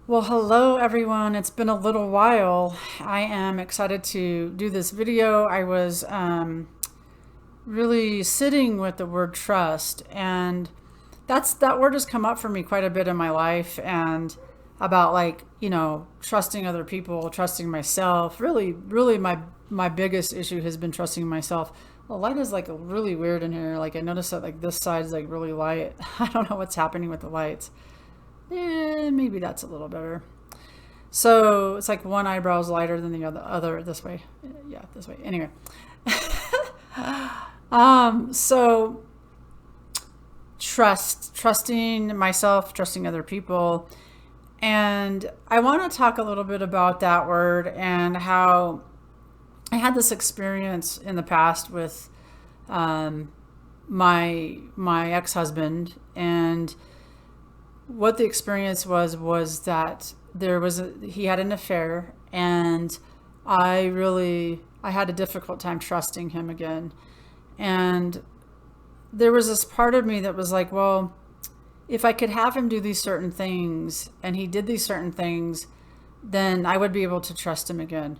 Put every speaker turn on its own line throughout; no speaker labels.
Well, hello everyone. It's been a little while. I am excited to do this video. I was really sitting with the word trust, and that word has come up for me quite a bit in my life, and about trusting other people, trusting myself. Really my biggest issue has been trusting myself. The light is like really weird in here. Like I noticed that like this side is like really light. I don't know what's happening with the lights. Maybe that's a little better. So it's like one eyebrow is lighter than the other this way. Yeah, this way. Anyway, so trusting myself, trusting other people. And I want to talk a little bit about that word and how I had this experience in the past with um, my ex-husband. And what the experience was that he had an affair, and I had a difficult time trusting him again. And there was this part of me that was like, well, if I could have him do these certain things and he did these certain things, then I would be able to trust him again.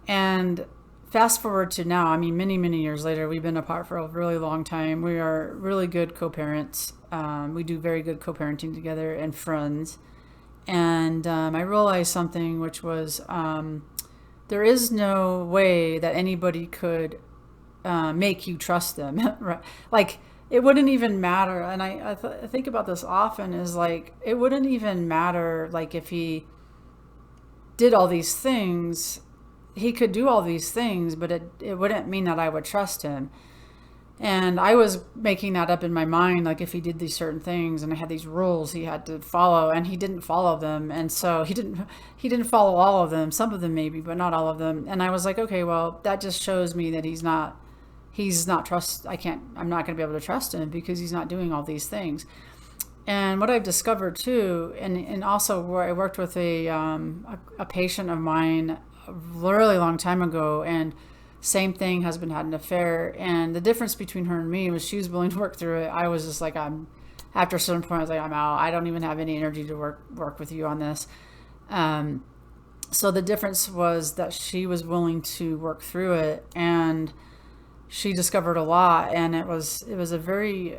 And fast forward to now, I mean, many years later, we've been apart for a really long time. We are really good co-parents. We do very good co-parenting together and friends. And I realized something, which was there is no way that anybody could make you trust them. Right? Like, it wouldn't even matter. And I think about this often, is like, it wouldn't even matter, like, if he did all these things. He could do all these things, but it wouldn't mean that I would trust him. And I was making that up in my mind, like if he did these certain things and I had these rules he had to follow, and he didn't follow them. And so he didn't follow all of them, some of them maybe, but not all of them. And I was like, okay, well, that just shows me that he's not trust. I'm not going to be able to trust him because he's not doing all these things. And what I've discovered too, and also where I worked with a patient of mine a really long time ago, and same thing, husband had an affair, and the difference between her and me was she was willing to work through it. I was just like, after a certain point, I was like, I'm out. I don't even have any energy to work with you on this. Um, so the difference was that she was willing to work through it, and she discovered a lot, and it was a very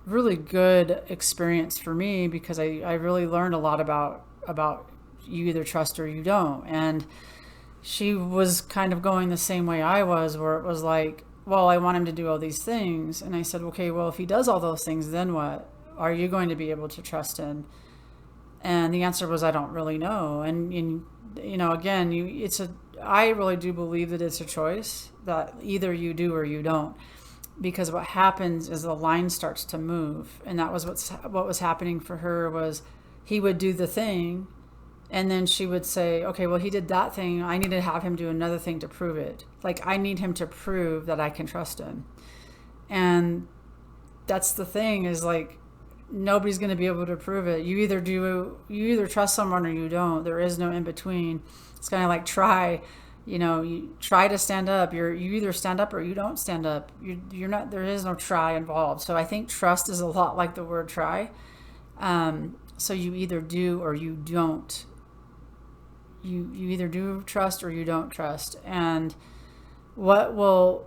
really good experience for me, because I really learned a lot about you either trust or you don't. And she was kind of going the same way I was, where it was like, well, I want him to do all these things. And I said, okay, well, if he does all those things, then what? Are you going to be able to trust him? And the answer was, I don't really know. And again, I really do believe that it's a choice, that either you do or you don't. Because what happens is the line starts to move. And that was what was happening for her. Was he would do the thing, and then she would say, okay, well, he did that thing. I need to have him do another thing to prove it. Like, I need him to prove that I can trust him. And that's the thing, is like, nobody's going to be able to prove it. You either trust someone or you don't. There is no in between. It's kind of like you try to stand up. You either stand up or you don't stand up. You're not, there is no try involved. So I think trust is a lot like the word try. So you either do or you don't. You either do trust or you don't trust. And what will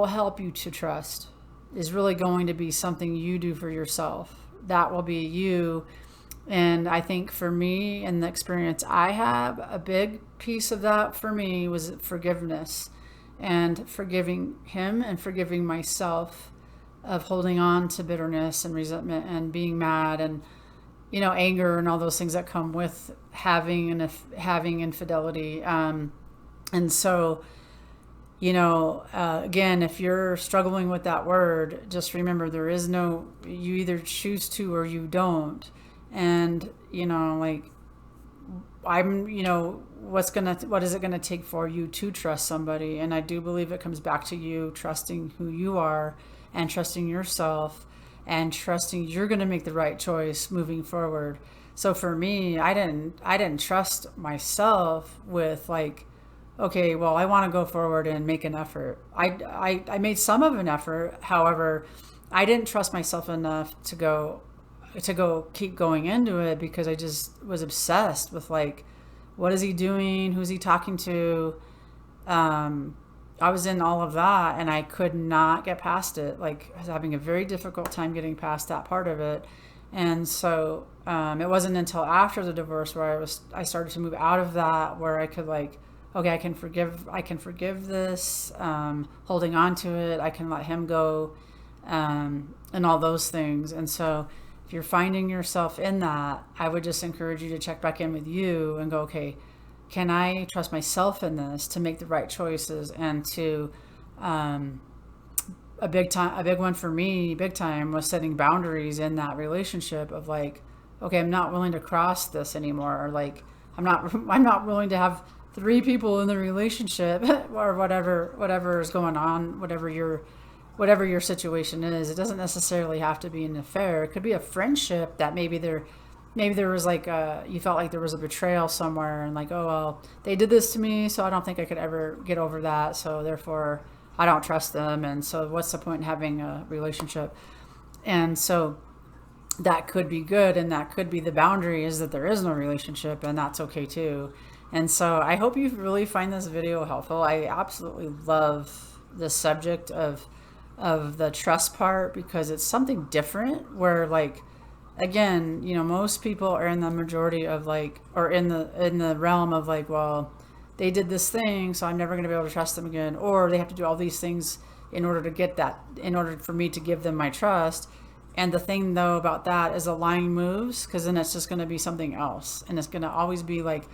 help you to trust is really going to be something you do for yourself. That will be you. And I think for me, and the experience I have, a big piece of that for me was forgiveness, and forgiving him and forgiving myself, of holding on to bitterness and resentment and being mad, and anger, and all those things that come with having infidelity. And so, again, if you're struggling with that word, just remember, there is no, you either choose to or you don't. And, like, what is it going to take for you to trust somebody? And I do believe it comes back to you trusting who you are, and trusting yourself, and trusting you're going to make the right choice moving forward. So for me, I didn't trust myself with, like, okay, well, I want to go forward and make an effort. I made some of an effort. However, I didn't trust myself enough to go, to go keep going into it because I just was obsessed with like, what is he doing? Who's he talking to? I was in all of that and I could not get past it. Like I was having a very difficult time getting past that part of it. And so it wasn't until after the divorce where I started to move out of that, where I could like, okay, I can forgive this, holding on to it. I can let him go, and all those things. And so if you're finding yourself in that, I would just encourage you to check back in with you and go, okay, can I trust myself in this to make the right choices and to, a big one for me, big time, was setting boundaries in that relationship of like, okay, I'm not willing to cross this anymore. Or like, I'm not willing to have 3 people in the relationship or whatever is going on, whatever your situation is. It doesn't necessarily have to be an affair. It could be a friendship that maybe there was like you felt like there was a betrayal somewhere and like, oh, well, they did this to me, so I don't think I could ever get over that. So therefore I don't trust them. And so what's the point in having a relationship? And so that could be good. And that could be the boundary, is that there is no relationship, and that's okay too. And so I hope you really find this video helpful. I absolutely love the subject of the trust part, because it's something different where like, again, most people are in the majority of like, or in the realm of like, well, they did this thing, so I'm never going to be able to trust them again. Or they have to do all these things in order to get that, in order for me to give them my trust. And the thing though about that is, a line moves, because then it's just going to be something else. And it's going to always be like,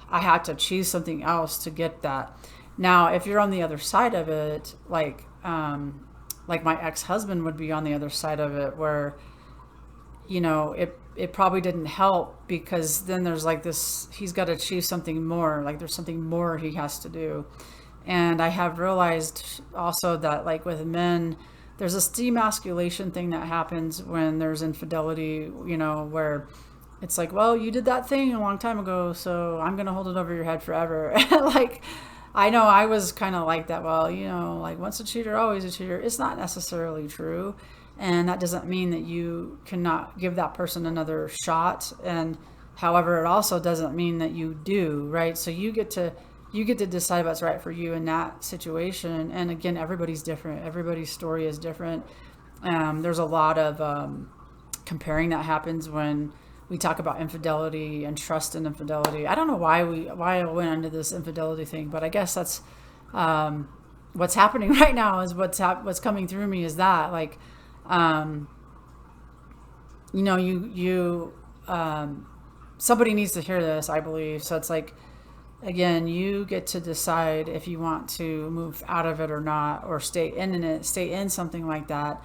I had to choose something else to get that. Now, if you're on the other side of it, like my ex-husband would be on the other side of it, where, it probably didn't help, because then there's like this, he's got to achieve something more, like there's something more he has to do. And I have realized also that like with men, there's this demasculation thing that happens when there's infidelity, where it's like, well, you did that thing a long time ago, so I'm going to hold it over your head forever. Like, I know I was kind of like that. Well, like once a cheater, always a cheater. It's not necessarily true. And that doesn't mean that you cannot give that person another shot. And however, it also doesn't mean that you do, right? So you get to decide what's right for you in that situation. And again, everybody's different. Everybody's story is different. There's a lot of comparing that happens when we talk about infidelity and trust and infidelity. I don't know why I went into this infidelity thing, but I guess that's what's happening right now. Is what's coming through me is that like, somebody needs to hear this, I believe. So it's like, again, you get to decide if you want to move out of it or not, or stay in something like that.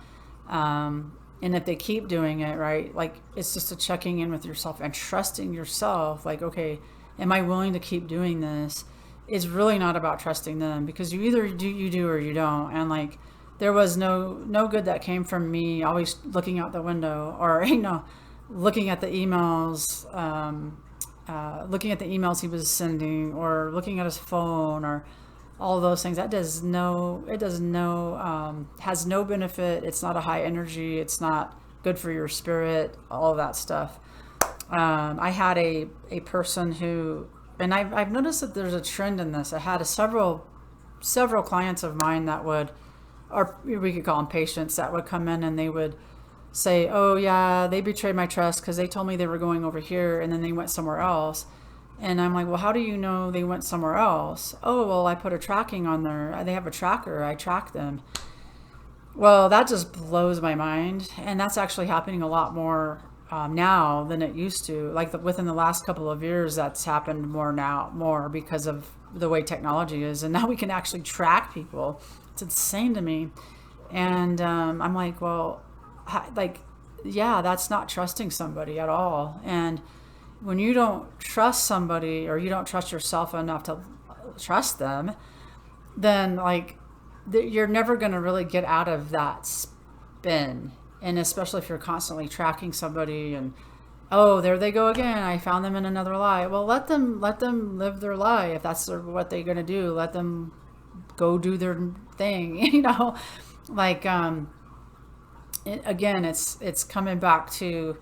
And if they keep doing it, right, like it's just a checking in with yourself and trusting yourself. Like, okay, am I willing to keep doing this? It's really not about trusting them, because you either do or you don't. And like, there was no good that came from me always looking out the window, or looking at the emails, he was sending, or looking at his phone, or all of those things. That has no benefit. It's not a high energy. It's not good for your spirit, all of that stuff. I had a person who, and I've noticed that there's a trend in this. I had several clients of mine that would, or we could call them patients, that would come in and they would say, oh yeah, they betrayed my trust because they told me they were going over here and then they went somewhere else. And I'm like, well, how do you know they went somewhere else? Oh, well, I put a tracking on there. They have a tracker. I track them. Well, that just blows my mind. And that's actually happening a lot more now than it used to. Like within the last couple of years, that's happened more because of the way technology is. And now we can actually track people. It's insane to me. And I'm like, well, yeah, that's not trusting somebody at all. And when you don't trust somebody, or you don't trust yourself enough to trust them, then like you're never going to really get out of that spin. And especially if you're constantly tracking somebody and, oh, there they go again, I found them in another lie. Well, let them live their lie. If that's what they're going to do, let them go do their thing, like again, it's coming back to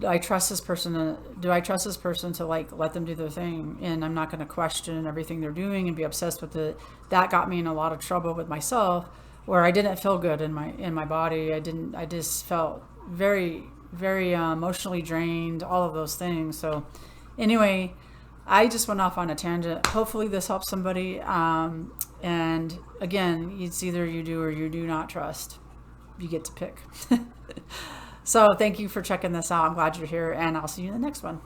I trust this person? Do I trust this person to like let them do their thing, and I'm not going to question everything they're doing and be obsessed with it? That got me in a lot of trouble with myself, where I didn't feel good in my body. I just felt very very emotionally drained. All of those things. So anyway, I just went off on a tangent. Hopefully this helps somebody. And again, it's either you do or you do not trust. You get to pick. So thank you for checking this out. I'm glad you're here, and I'll see you in the next one.